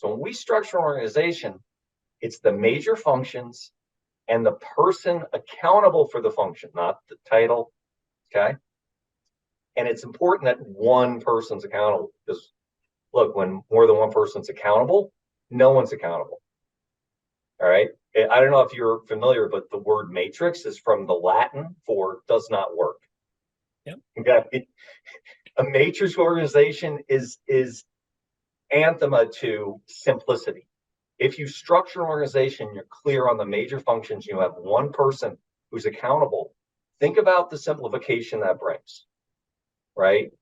So when we structure an organization, it's the major functions and the person accountable for the function, not the title. Okay. And it's important that one person's accountable, because look, when more than one person's accountable, no one's accountable. All right. I don't know if you're familiar, but the word matrix is from the Latin for does not work. Yep. Okay. A matrix organization is anathema to simplicity. If you structure an organization, you're clear on the major functions, you have one person who's accountable. Think about the simplification that brings, right?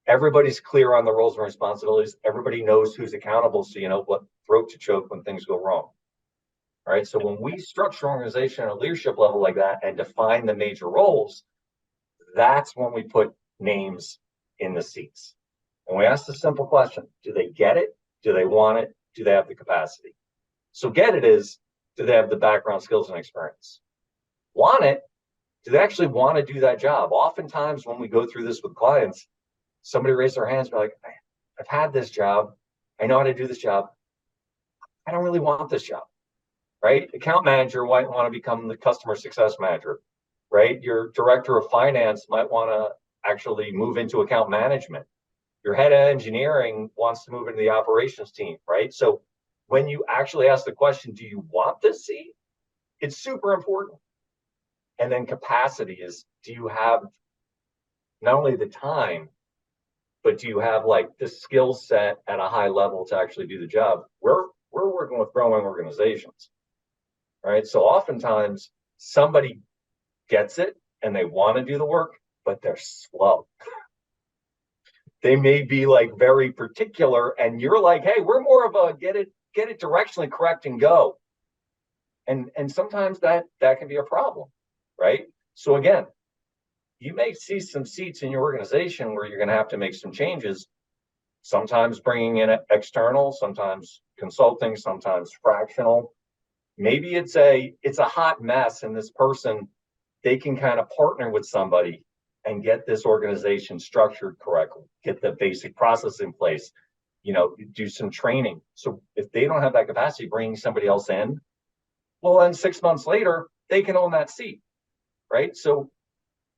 Everybody's clear on the roles and responsibilities. Everybody knows who's accountable, so you know what throat to choke when things go wrong. All right. So when we structure an organization at a leadership level like that and define the major roles, that's when we put names in the seats. And we ask the simple question, do they get it? Do they want it? Do they have the capacity? So get it is, do they have the background, skills, and experience? Want it? Do they actually want to do that job? Oftentimes when we go through this with clients, somebody raises their hands and be like, I've had this job. I know how to do this job. I don't really want this job, right? Account manager might want to become the customer success manager, right? Your director of finance might want to actually move into account management. Your head of engineering wants to move into the operations team, right? So when you actually ask the question, do you want this seat? It's super important. And then capacity is, do you have not only the time, but do you have like the skill set at a high level to actually do the job? We're working with growing organizations, right? So oftentimes somebody gets it and they want to do the work, but they're slow. They may be like very particular, and you're like, hey, we're more of a get it directionally correct and go. And sometimes that can be a problem, right? So again, you may see some seats in your organization where you're going to have to make some changes, sometimes bringing in external, sometimes consulting, sometimes fractional. Maybe it's a hot mess, and this person, they can kind of partner with somebody and get this organization structured correctly, get the basic process in place, do some training. So if they don't have that capacity, bringing somebody else in, well, then 6 months later, they can own that seat, right? So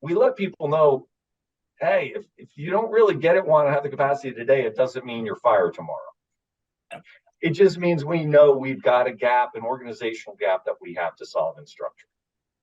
we let people know, hey, if you don't really get it, want to have the capacity today, it doesn't mean you're fired tomorrow. It just means we know we've got a gap, an organizational gap that we have to solve and structure.